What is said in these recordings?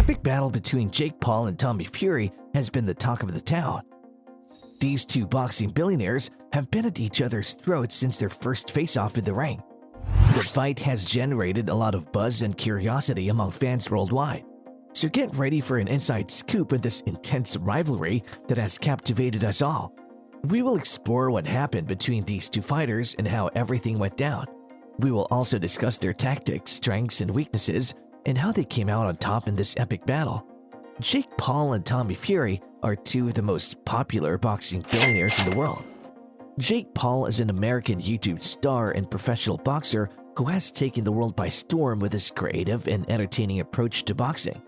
epic battle between Jake Paul and Tommy Fury has been the talk of the town. These two boxing billionaires have been at each other's throats since their first face-off in the ring. The fight has generated a lot of buzz and curiosity among fans worldwide. So get ready for an inside scoop in this intense rivalry that has captivated us all. We will explore what happened between these two fighters and how everything went down. We will also discuss their tactics, strengths, and weaknesses, and how they came out on top in this epic battle. Jake Paul and Tommy Fury are two of the most popular boxing billionaires in the world. Jake Paul is an American YouTube star and professional boxer who has taken the world by storm with his creative and entertaining approach to boxing.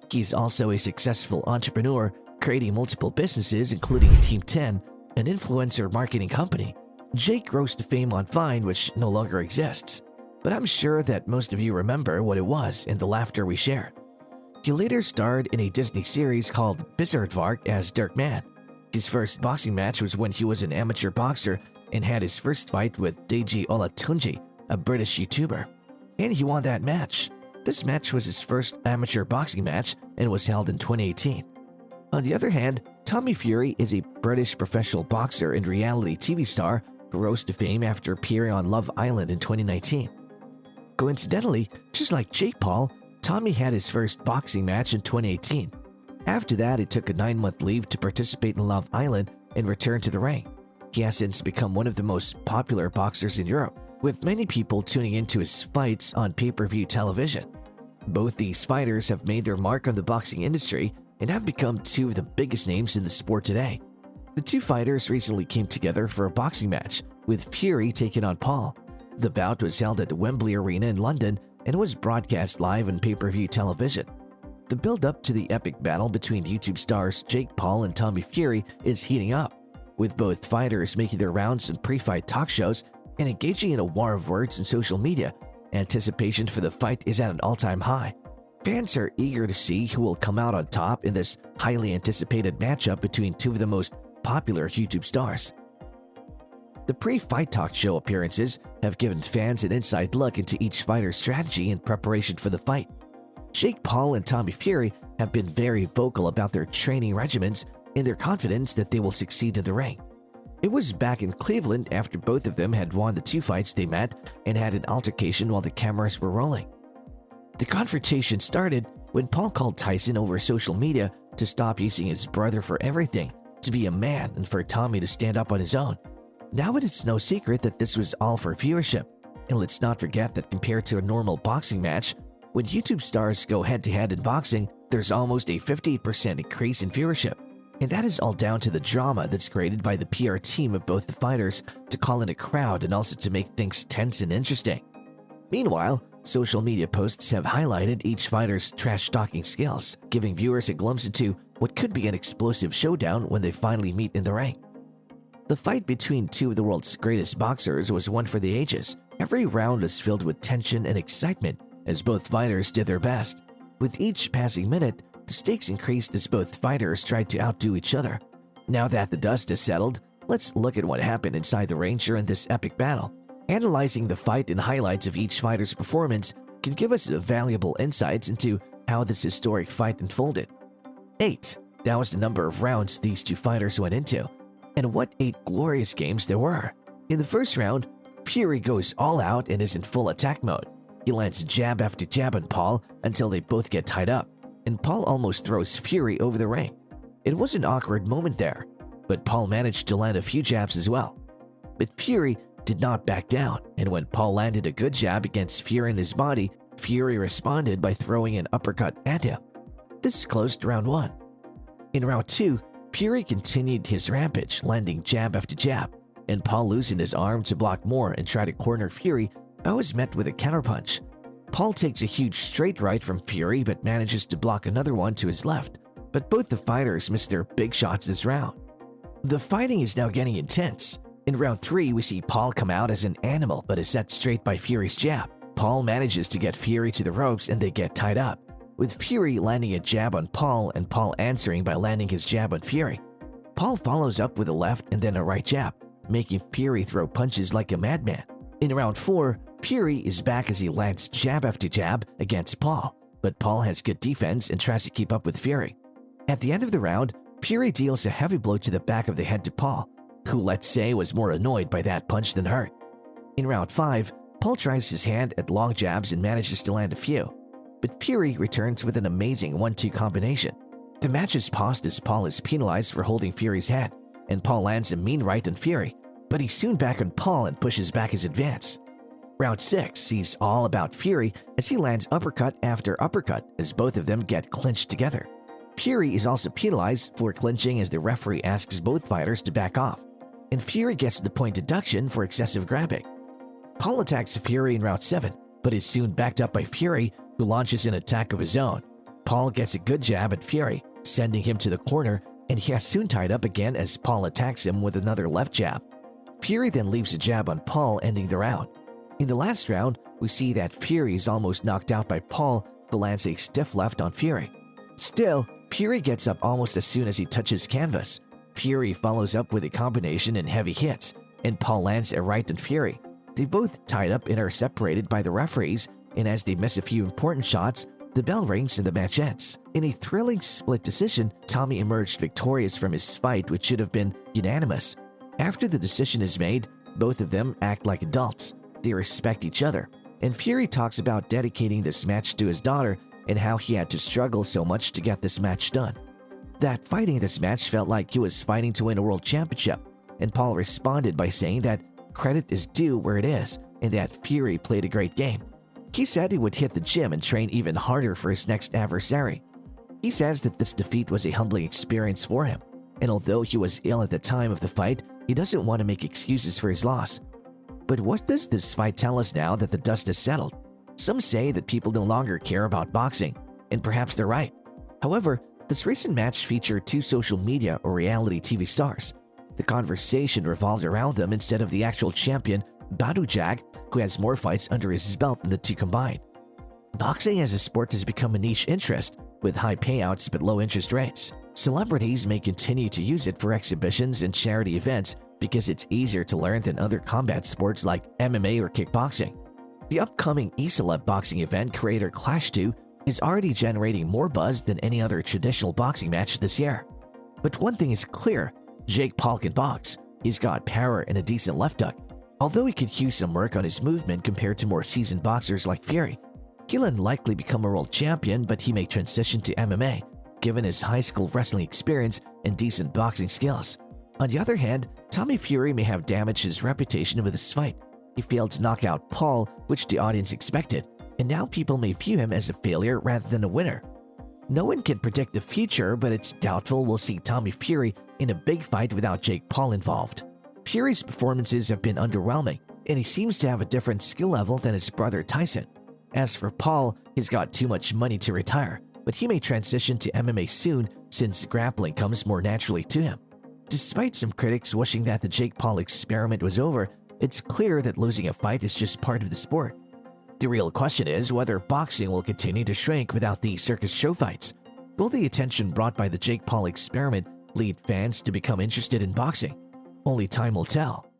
He's also a successful entrepreneur, creating multiple businesses including Team 10, an influencer marketing company. Jake rose to fame on Vine, which no longer exists, but I'm sure that most of you remember what it was and the laughter we shared. He later starred in a Disney series called Bizaardvark as Dirk Man. His first boxing match was when he was an amateur boxer and had his first fight with Deji Olatunji, a British YouTuber. And he won that match. This match was his first amateur boxing match and was held in 2018. On the other hand, Tommy Fury is a British professional boxer and reality TV star who rose to fame after appearing on Love Island in 2019. Coincidentally, just like Jake Paul, Tommy had his first boxing match in 2018. After that, he took a 9-month leave to participate in Love Island and return to the ring. He has since become one of the most popular boxers in Europe, with many people tuning into his fights on pay-per-view television. Both these fighters have made their mark on the boxing industry and have become two of the biggest names in the sport today. The two fighters recently came together for a boxing match, with Fury taking on Paul. The bout was held at the Wembley Arena in London and was broadcast live on pay-per-view television. The build-up to the epic battle between YouTube stars Jake Paul and Tommy Fury is heating up, with both fighters making their rounds in pre-fight talk shows and engaging in a war of words in social media. Anticipation for the fight is at an all-time high. Fans are eager to see who will come out on top in this highly anticipated matchup between two of the most popular YouTube stars. The pre-fight talk show appearances have given fans an inside look into each fighter's strategy in preparation for the fight. Jake Paul and Tommy Fury have been very vocal about their training regimens and their confidence that they will succeed in the ring. It was back in Cleveland after both of them had won the two fights they met and had an altercation while the cameras were rolling. The confrontation started when Paul called Tyson over social media to stop using his brother for everything, to be a man, and for Tommy to stand up on his own. Now it's no secret that this was all for viewership, and let's not forget that compared to a normal boxing match, when YouTube stars go head-to-head in boxing, there's almost a 50% increase in viewership. And that is all down to the drama that's created by the PR team of both the fighters to call in a crowd and also to make things tense and interesting. Meanwhile, social media posts have highlighted each fighter's trash-talking skills, giving viewers a glimpse into what could be an explosive showdown when they finally meet in the ring. The fight between two of the world's greatest boxers was one for the ages. Every round was filled with tension and excitement as both fighters did their best. With each passing minute, the stakes increased as both fighters tried to outdo each other. Now that the dust has settled, let's look at what happened inside the ring during this epic battle. Analyzing the fight and highlights of each fighter's performance can give us valuable insights into how this historic fight unfolded. 8. That was the number of rounds these two fighters went into, and what 8 glorious games there were. In the first round, Fury goes all out and is in full attack mode. He lands jab after jab on Paul until they both get tied up, and Paul almost throws Fury over the ring. It was an awkward moment there, but Paul managed to land a few jabs as well. But Fury did not back down, and when Paul landed a good jab against Fury in his body, Fury responded by throwing an uppercut at him. This closed round 1. In round 2, Fury continued his rampage, landing jab after jab, and Paul loosened his arm to block more and try to corner Fury, but was met with a counterpunch. Paul takes a huge straight right from Fury but manages to block another one to his left, but both the fighters missed their big shots this round. The fighting is now getting intense. In round 3, we see Paul come out as an animal but is set straight by Fury's jab. Paul manages to get Fury to the ropes and they get tied up, with Fury landing a jab on Paul and Paul answering by landing his jab on Fury. Paul follows up with a left and then a right jab, making Fury throw punches like a madman. In round 4, Fury is back as he lands jab after jab against Paul. but Paul has good defense and tries to keep up with Fury. At the end of the round, Fury deals a heavy blow to the back of the head to Paul, who let's say was more annoyed by that punch than hurt. In round 5, Paul tries his hand at long jabs and manages to land a few, but Fury returns with an amazing 1-2 combination. The match is paused as Paul is penalized for holding Fury's head, and Paul lands a mean right on Fury, but he's soon back on Paul and pushes back his advance. Round 6 sees all about Fury as he lands uppercut after uppercut as both of them get clinched together. Fury is also penalized for clinching as the referee asks both fighters to back off, and Fury gets the point deduction for excessive grabbing. Paul attacks Fury in round 7, but is soon backed up by Fury, who launches an attack of his own. Paul gets a good jab at Fury, sending him to the corner, and he is soon tied up again as Paul attacks him with another left jab. Fury then leaves a jab on Paul, ending the round. In the last round, we see that Fury is almost knocked out by Paul, who lands a stiff left on Fury. Still, Fury gets up almost as soon as he touches canvas. Fury follows up with a combination and heavy hits, and Paul lands a right on Fury. They both tied up and are separated by the referees, and as they miss a few important shots, the bell rings and the match ends. In a thrilling split decision, Tommy emerged victorious from his fight, which should have been unanimous. After the decision is made, both of them act like adults. They respect each other, and Fury talks about dedicating this match to his daughter and how he had to struggle so much to get this match done. That fighting this match felt like he was fighting to win a world championship, and Paul responded by saying that credit is due where it is and that Fury played a great game. He said he would hit the gym and train even harder for his next adversary. He says that this defeat was a humbling experience for him, and although he was ill at the time of the fight, he doesn't want to make excuses for his loss. But what does this fight tell us now that the dust has settled? Some say that people no longer care about boxing, and perhaps they're right. However, this recent match featured 2 social media or reality TV stars. The conversation revolved around them instead of the actual champion, Badou Jack, who has more fights under his belt than the two combined. Boxing as a sport has become a niche interest, with high payouts but low interest rates. Celebrities may continue to use it for exhibitions and charity events because it's easier to learn than other combat sports like MMA or kickboxing. The upcoming eCeleb boxing event Creator Clash 2 is already generating more buzz than any other traditional boxing match this year. But one thing is clear, Jake Paul can box. He's got power and a decent left hook. Although he could use some work on his movement compared to more seasoned boxers like Fury, he'll unlikely become a world champion, but he may transition to MMA, given his high school wrestling experience and decent boxing skills. On the other hand, Tommy Fury may have damaged his reputation with this fight. He failed to knock out Paul, which the audience expected, and now people may view him as a failure rather than a winner. No one can predict the future, but it's doubtful we'll see Tommy Fury in a big fight without Jake Paul involved. Fury's performances have been underwhelming, and he seems to have a different skill level than his brother Tyson. As for Paul, he's got too much money to retire, but he may transition to MMA soon since grappling comes more naturally to him. Despite some critics wishing that the Jake Paul experiment was over, it's clear that losing a fight is just part of the sport. The real question is whether boxing will continue to shrink without the circus show fights. Will the attention brought by the Jake Paul experiment lead fans to become interested in boxing? Only time will tell.